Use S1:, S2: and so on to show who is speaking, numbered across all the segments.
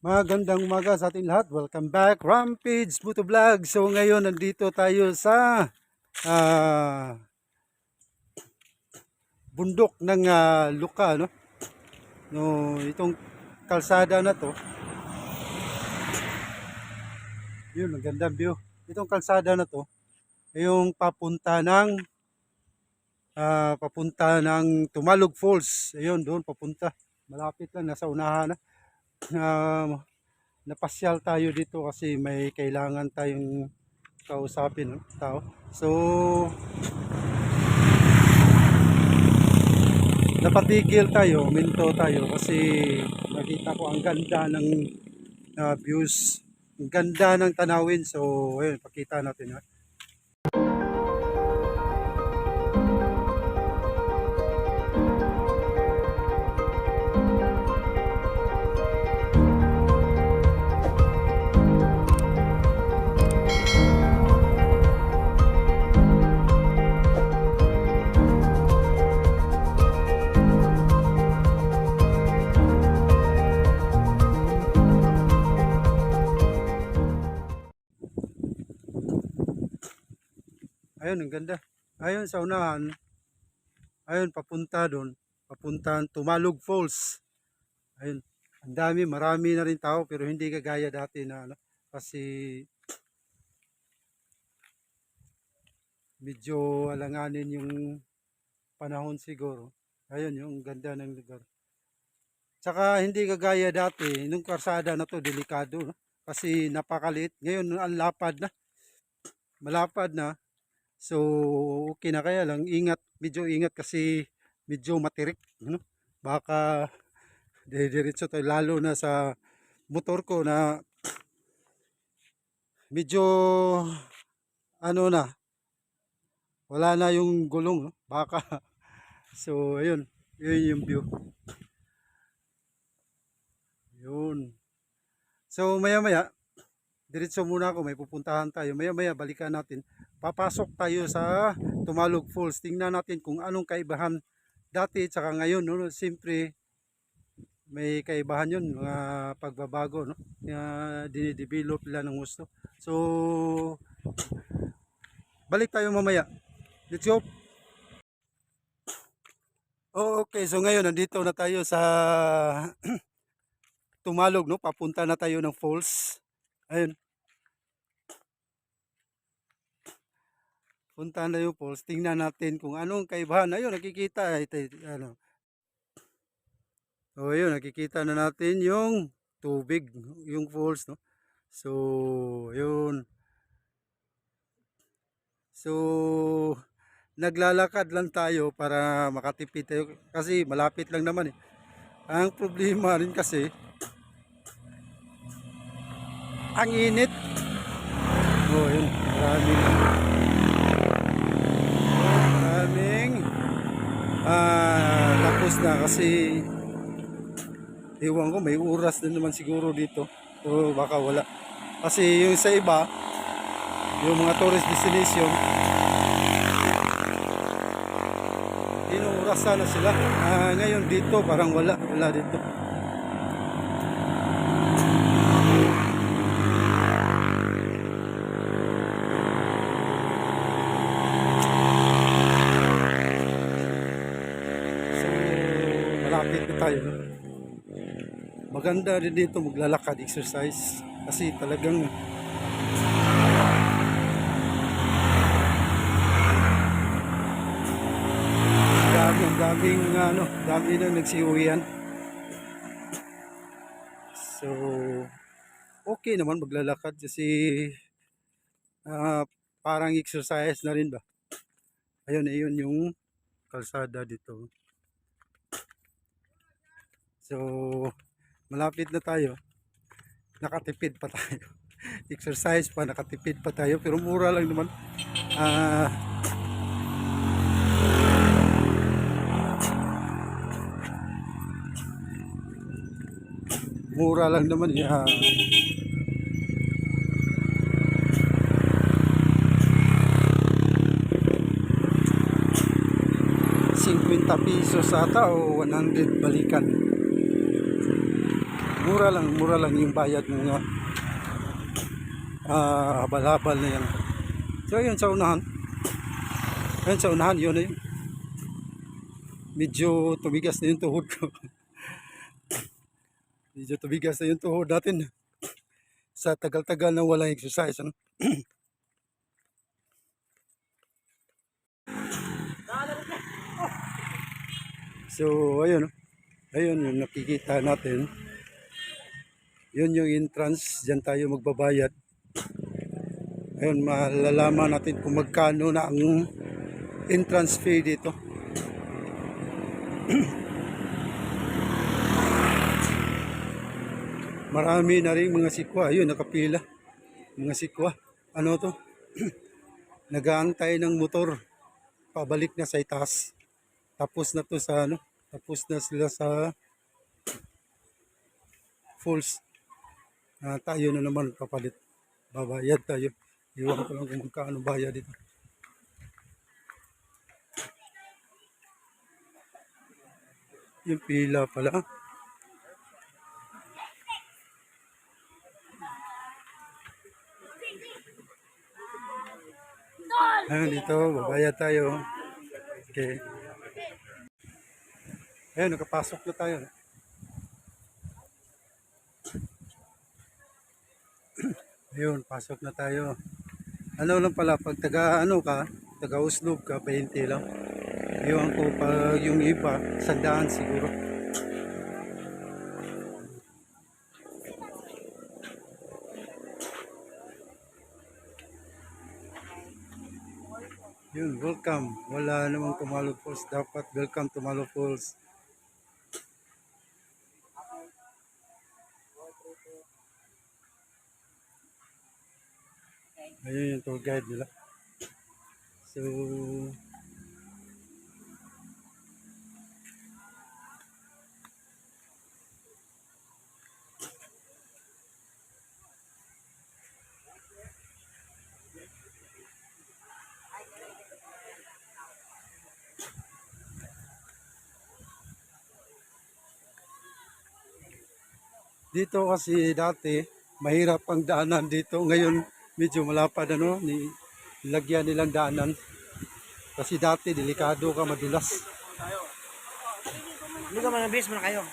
S1: Magandang umaga sa ating lahat. Welcome back, Rampage Moto Vlog. So ngayon nandito tayo sa bundok ng Luka, no? No, itong kalsada na to. Yun, magandang view. Itong kalsada na to, yung papunta ng Tumalog Falls. Ayun, doon papunta. Malapit lang, nasa unahan na. Napasyal tayo dito kasi may kailangan tayong kausapin, no, tao. So napatigil tayo, minto tayo kasi nakita ko ang ganda ng views, ang ganda ng tanawin. So ayun, pakita natin, ha. Ayun, ang ganda. Ayun sa unahan, ayun papunta doon, papuntang Tumalog Falls. Ayun, ang dami, marami na rin tao pero hindi kagaya dati na ano, kasi medyo alanganin yung panahon siguro. Ayun, yung ganda ng lugar. Tsaka hindi kagaya dati, nung karsada na to, delikado, no? Kasi napakaliit. Ngayon, ang lapad na, malapad na. So, okay na, kaya lang, ingat, medyo ingat kasi medyo matirik, no? Baka diretso tayo, lalo na sa motor ko na medyo ano na, wala na yung gulong, no? Baka so ayun, yun yung view. Yun. So maya maya, diretso muna ako, may pupuntahan tayo. Maya maya balikan natin. Papasok tayo sa Tumalog Falls. Tingnan natin kung anong kaibahan dati tsaka ngayon, no? Siyempre may kaibahan yun, mga pagbabago, no? Dinidevelop nila ng gusto. So balik tayo mamaya. Let's go. Okay, so ngayon nandito na tayo sa Tumalog, no? Papunta na tayo ng falls. Ayun. Punta na yung falls. Tingnan natin kung anong kaibahan. Ayun, nakikita. Ano. So, ayun, nakikita na natin yung tubig, yung falls, no? So, ayun. So, naglalakad lang tayo para makatipid tayo kasi malapit lang naman, eh. Ang problema rin kasi, ang init. Oh, yun. Maraming tapos na kasi ewan ko, may oras din naman siguro dito. So baka wala. Kasi yung sa iba, yung mga tourist destination, inuoras sana sila. Ngayon dito parang wala dito. Malapit na tayo. Maganda rin dito maglalakad, exercise kasi talagang dami na nagsiuwian. So okay naman maglalakad kasi parang exercise na rin ba. Ayun yung kalsada dito. So malapit na tayo, nakatipid pa tayo. Exercise pa, nakatipid pa tayo, pero mura lang naman. Mura lang naman, 50 pesos ata o 100 balikan. mura lang yung bayad mga habal-habal na yan. So yun sa unahan. Ayun sa unahan, yun na yun. Medyo tumigas na yung tuhod ko. Medyo tumigas na yung tuhod natin. Sa tagal-tagal na walang exercise. Ano? So ayun. Ayun yung nakikita natin. Yun yung entrance. Diyan tayo magbabayad. Ayun, malalaman natin kung magkano na ang entrance fee dito. Marami na rin mga sikwa. Ayun, nakapila. Mga sikwa. Ano to? Nagaantay ng motor. Pabalik na sa itaas. Tapos na to sa ano? Tapos na sila sa falls. Tayo na naman papalit. Babayad tayo. Iwan ko lang kung magkano bayad dito. Yung pila pala. Dito, babayad tayo. Okay. Ayun, nakapasok na tayo. Ayun, pasok na tayo. Ano lang pala, pag taga Uslob ka, 20 lang. Iwan ko pag yung iba, 100 siguro. Yun, welcome. Wala namang Tumalo Falls. Dapat welcome Tumalo Falls. Ayun yung tour guide nila. So, dito kasi dati, mahirap ang daanan dito. Ngayon, medyo malapad ano, nilagyan nilang daanan. Kasi dati, delikado ka, madulas.
S2: Hindi ka man bis mo na kayo.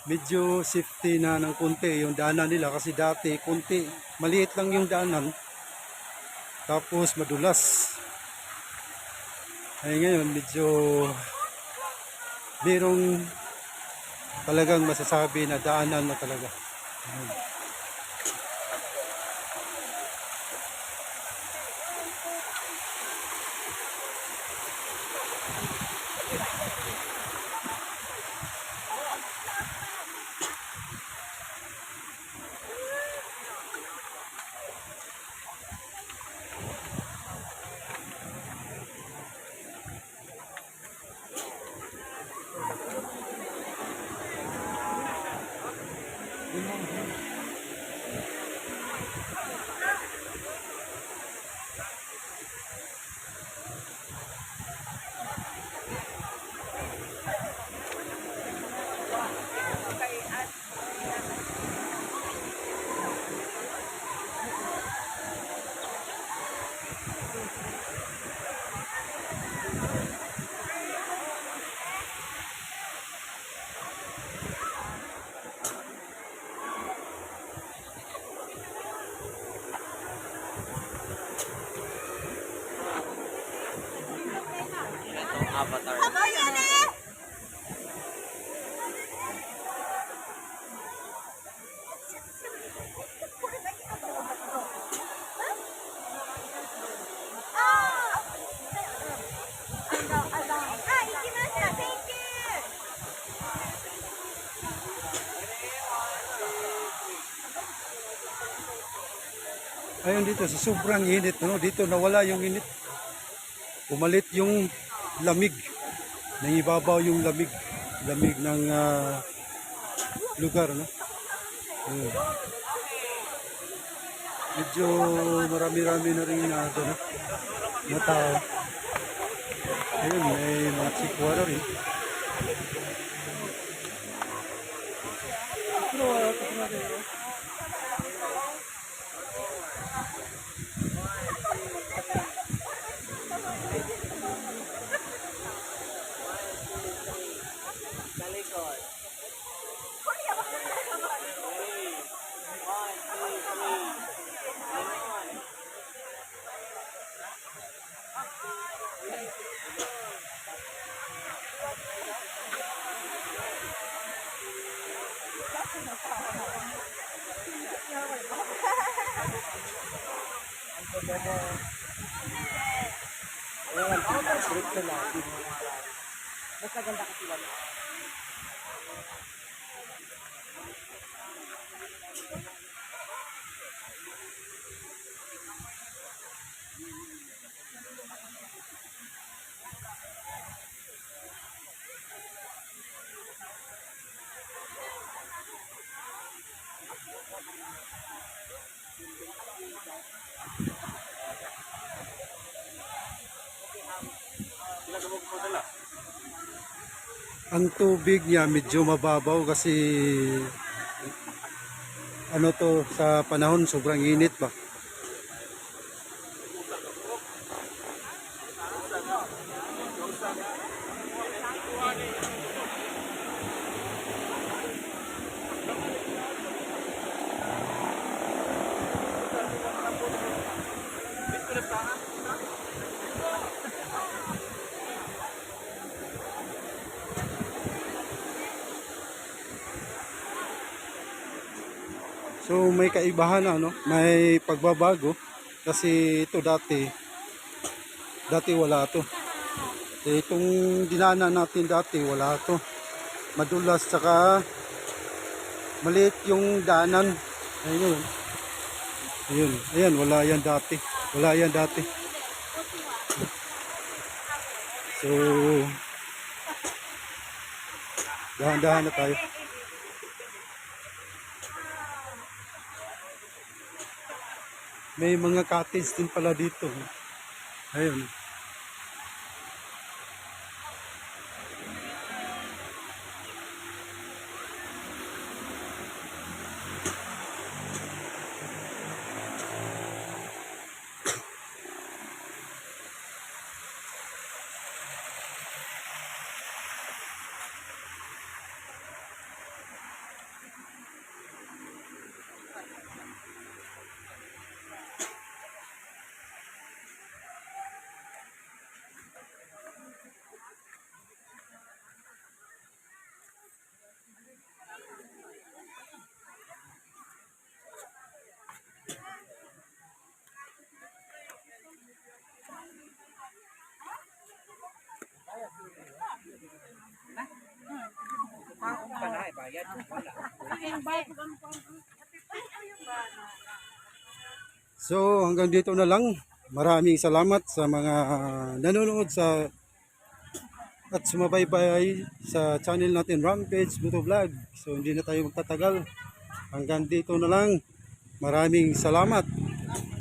S1: Medyo safety na ng konti yung daanan nila kasi dati konti, maliit lang yung daanan. Tapos madulas. Ay ngayon medyo merong talagang masasabi na daanan na talaga.
S2: Avatar.
S1: Ayun dito sa sobrang init, no? Dito nawala yung init. Pumalit yung lamig. Nangibabaw yung lamig ng lugar, no? Ayun. Medyo marami-rami na rin na doon, na tao. Ayun, may mga chikwa na rin. Ang tubig niya medyo mababaw kasi ano to, sa panahon sobrang init ba. So may kaibahan ano, may pagbabago kasi ito dati wala to. Itong dinaanan natin dati wala to. Madulas tsaka maliit yung daanan. Ayun. Ayun, ayan wala yan dati. Wala yan dati. So dahan-dahan na tayo. May mga cottage din pala dito. Ayun. So hanggang dito na lang. Maraming salamat sa mga nanonood sa at sumabaybay sa channel natin Rampage Moto Vlog. So hindi na tayo magtatagal. Hanggang dito na lang. Maraming salamat.